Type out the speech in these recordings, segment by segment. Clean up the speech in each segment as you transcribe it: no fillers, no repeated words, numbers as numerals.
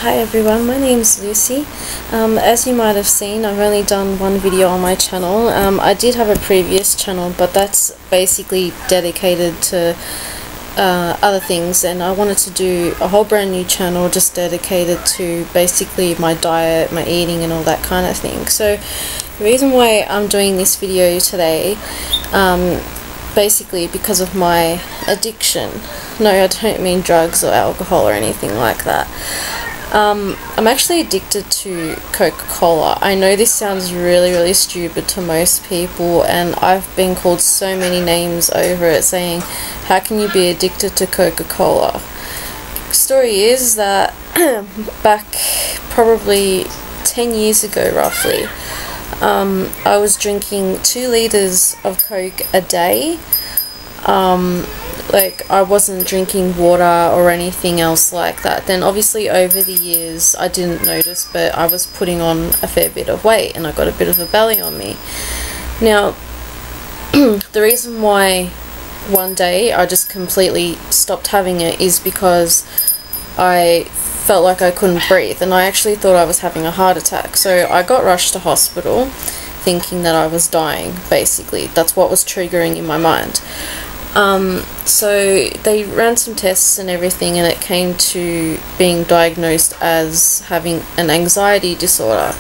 Hi everyone, my name's Lucy. As you might have seen, I've only done one video on my channel. I did have a previous channel, but that's basically dedicated to other things, and I wanted to do a whole brand new channel just dedicated to basically my diet, my eating and all that kind of thing. So the reason why I'm doing this video today, basically because of my addiction. No, I don't mean drugs or alcohol or anything like that. I'm actually addicted to Coca-Cola. I know this sounds really stupid to most people, and I've been called so many names over it, saying, how can you be addicted to Coca-Cola? Story is that back probably 10 years ago roughly, I was drinking 2 liters of Coke a day. Like, I wasn't drinking water or anything else like that. Then obviously over the years I didn't notice, but I was putting on a fair bit of weight and I got a bit of a belly on me. Now the reason why one day I just completely stopped having it is because I felt like I couldn't breathe, and I actually thought I was having a heart attack. So I got rushed to hospital thinking that I was dying. Basically that's what was triggering in my mind. So they ran some tests and everything, and it came to being diagnosed as having an anxiety disorder.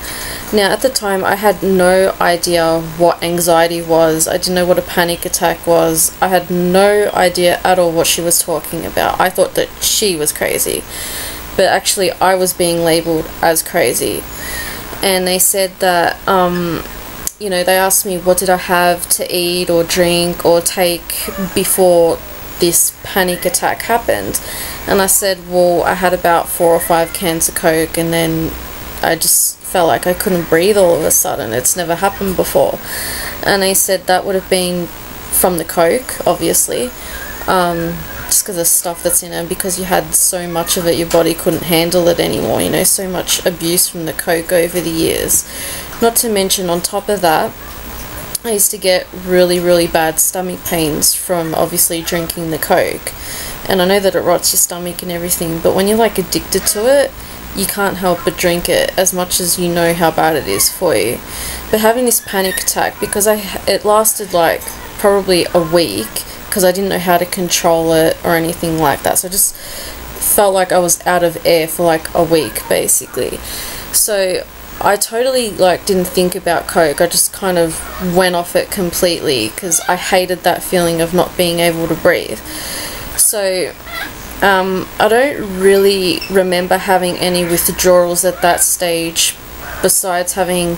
Now at the time I had no idea what anxiety was. I didn't know what a panic attack was. I had no idea at all what she was talking about. I thought that she was crazy, but actually I was being labelled as crazy. And they said that you know, they asked me what did I have to eat or drink or take before this panic attack happened, and I said, well, I had about 4 or 5 cans of Coke, and then I just felt like I couldn't breathe all of a sudden. It's never happened before. And they said that would have been from the Coke, obviously, just because of stuff that's in it, because you had so much of it your body couldn't handle it anymore, you know, so much abuse from the Coke over the years. Not to mention, on top of that, I used to get really bad stomach pains from obviously drinking the Coke, and I know that it rots your stomach and everything, but when you're like addicted to it, you can't help but drink it as much as you know how bad it is for you. But having this panic attack, because it lasted like probably a week, because I didn't know how to control it or anything like that, so I just felt like I was out of air for like a week basically. So I totally like didn't think about Coke. I just kind of went off it completely because I hated that feeling of not being able to breathe. So I don't really remember having any withdrawals at that stage, besides having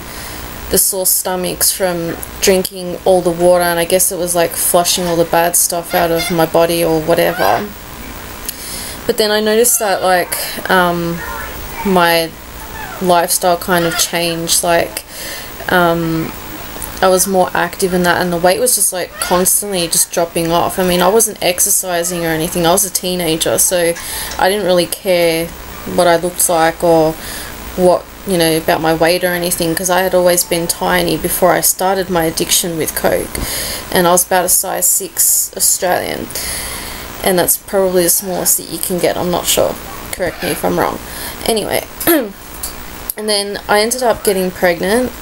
the sore stomachs from drinking all the water, and I guess it was like flushing all the bad stuff out of my body or whatever. But then I noticed that like my lifestyle kind of changed. Like I was more active in that, and the weight was just like constantly just dropping off. I mean, I wasn't exercising or anything. I was a teenager, so I didn't really care what I looked like or what, you know, about my weight or anything, because I had always been tiny before I started my addiction with Coke, and I was about a size 6 Australian, and that's probably the smallest that you can get. I'm not sure, correct me if I'm wrong. Anyway, and then I ended up getting pregnant.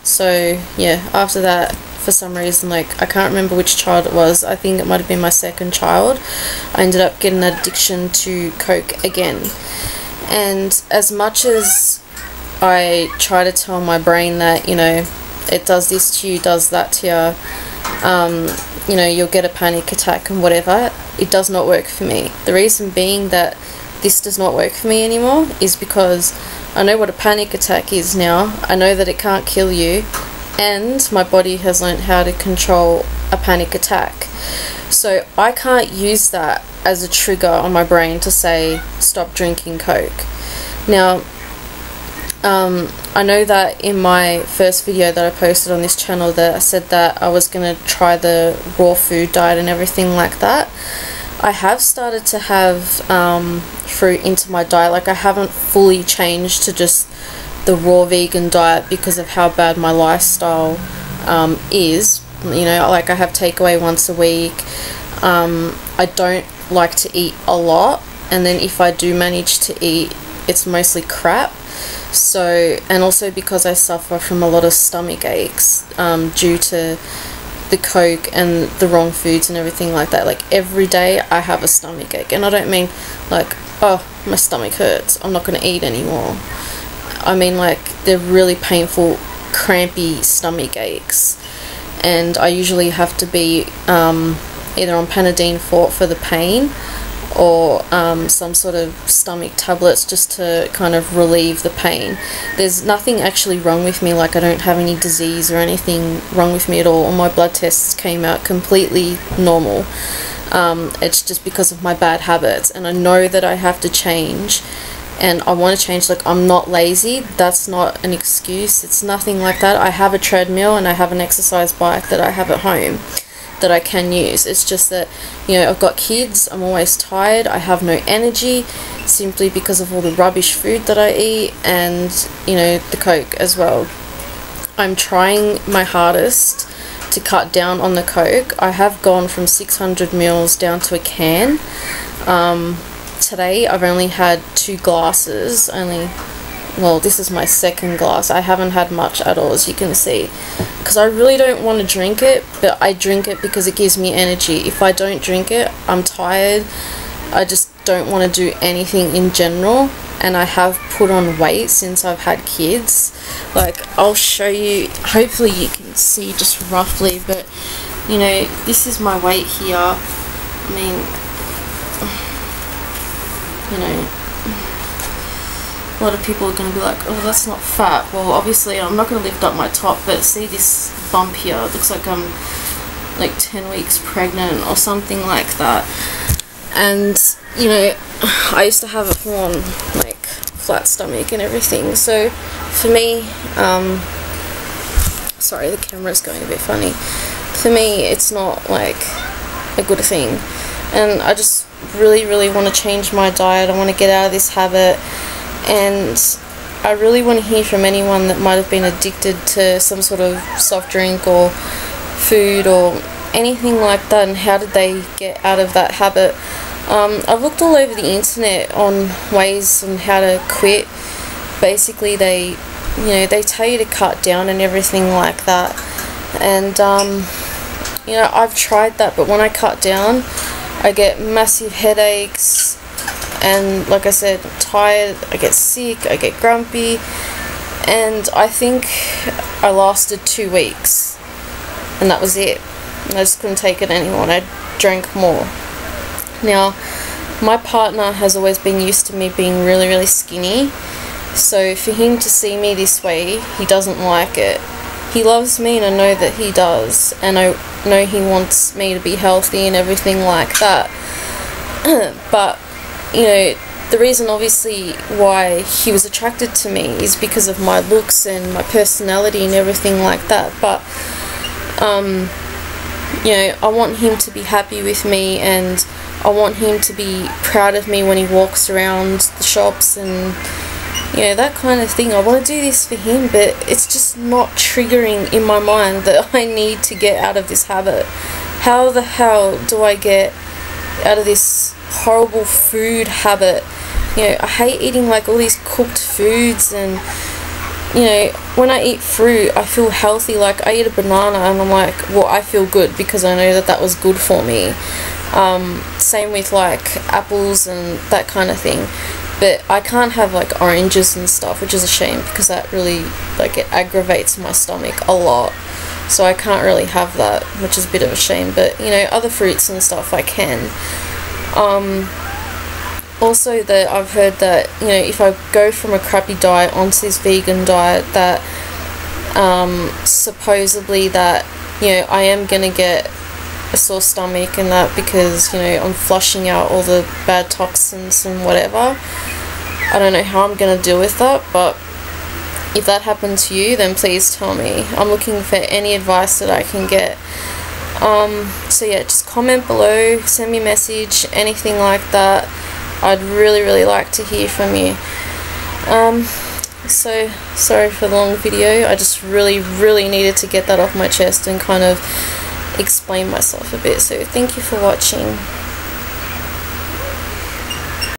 So yeah, after that, for some reason, like, I can't remember which child it was, I think it might have been my second child, I ended up getting an addiction to Coke again. And as much as I try to tell my brain that, you know, it does this to you, does that to you, you know, you'll get a panic attack and whatever, it does not work for me. The reason being that this does not work for me anymore is because I know what a panic attack is now. I know that it can't kill you, and my body has learned how to control a panic attack. So I can't use that as a trigger on my brain to say stop drinking Coke. Now I know that in my first video that I posted on this channel that I said that I was going to try the raw food diet and everything like that. I have started to have fruit into my diet. Like, I haven't fully changed to just the raw vegan diet because of how bad my lifestyle is. You know, like, I have takeaway once a week. I don't like to eat a lot, and then if I do manage to eat, it's mostly crap. So, and also because I suffer from a lot of stomach aches due to the Coke and the wrong foods and everything like that. Like every day I have a stomach ache, and I don't mean like, oh, my stomach hurts, I'm not going to eat anymore. I mean like they're really painful, crampy stomach aches, and I usually have to be either on Panadine for the pain, or some sort of stomach tablets just to kind of relieve the pain. There's nothing actually wrong with me, like I don't have any disease or anything wrong with me at all. All my blood tests came out completely normal. It's just because of my bad habits, and I know that I have to change, and I want to change. Like, I'm not lazy, that's not an excuse, it's nothing like that. I have a treadmill and I have an exercise bike that I have at home that I can use. It's just that, you know, I've got kids, I'm always tired, I have no energy simply because of all the rubbish food that I eat, and, you know, the Coke as well. I'm trying my hardest to cut down on the Coke. I have gone from 600 mils down to a can. Today I've only had 2 glasses, well, this is my second glass. I haven't had much at all, as you can see, because I really don't want to drink it, but I drink it because it gives me energy. If I don't drink it, I'm tired, I just don't want to do anything in general, and I have put on weight since I've had kids. Like, I'll show you, hopefully you can see just roughly, but, you know, this is my weight here. I mean, you know, a lot of people are going to be like, oh, that's not fat. Well, obviously I'm not going to lift up my top, but see this bump here? It looks like I'm like 10 weeks pregnant or something like that. And, you know, I used to have a full-on like flat stomach and everything. So for me, sorry, the camera's going a bit funny. For me, it's not like a good thing. And I just really want to change my diet. I want to get out of this habit. And I really want to hear from anyone that might have been addicted to some sort of soft drink or food or anything like that, and how did they get out of that habit. I've looked all over the internet on ways on how to quit. Basically they, you know, they tell you to cut down and everything like that, and you know, I've tried that, but when I cut down I get massive headaches, and like I said, I'm tired, I get sick, I get grumpy, and I think I lasted 2 weeks, and that was it. I just couldn't take it anymore, and I drank more. Now, my partner has always been used to me being really skinny, so for him to see me this way, he doesn't like it. He loves me, and I know that he does, and I know he wants me to be healthy and everything like that. But, you know, the reason obviously why he was attracted to me is because of my looks and my personality and everything like that. But you know, I want him to be happy with me, and I want him to be proud of me when he walks around the shops and, you know, that kind of thing. I want to do this for him, but it's just not triggering in my mind that I need to get out of this habit. How the hell do I get out of this horrible food habit? You know, I hate eating like all these cooked foods, and, you know, when I eat fruit I feel healthy. Like, I eat a banana and I'm like, well, I feel good because I know that that was good for me. Same with like apples and that kind of thing. But I can't have like oranges and stuff, which is a shame because that really, like, it aggravates my stomach a lot. So I can't really have that, which is a bit of a shame. But, you know, other fruits and stuff I can. Also, that I've heard that, you know, if I go from a crappy diet onto this vegan diet, that supposedly that, you know, I am gonna get a sore stomach and that, because, you know, I'm flushing out all the bad toxins and whatever. I don't know how I'm gonna deal with that, but if that happened to you, then please tell me. I'm looking for any advice that I can get. So yeah, just comment below, send me a message, anything like that. I'd really like to hear from you. So sorry for the long video. I just really needed to get that off my chest and kind of explain myself a bit. So thank you for watching.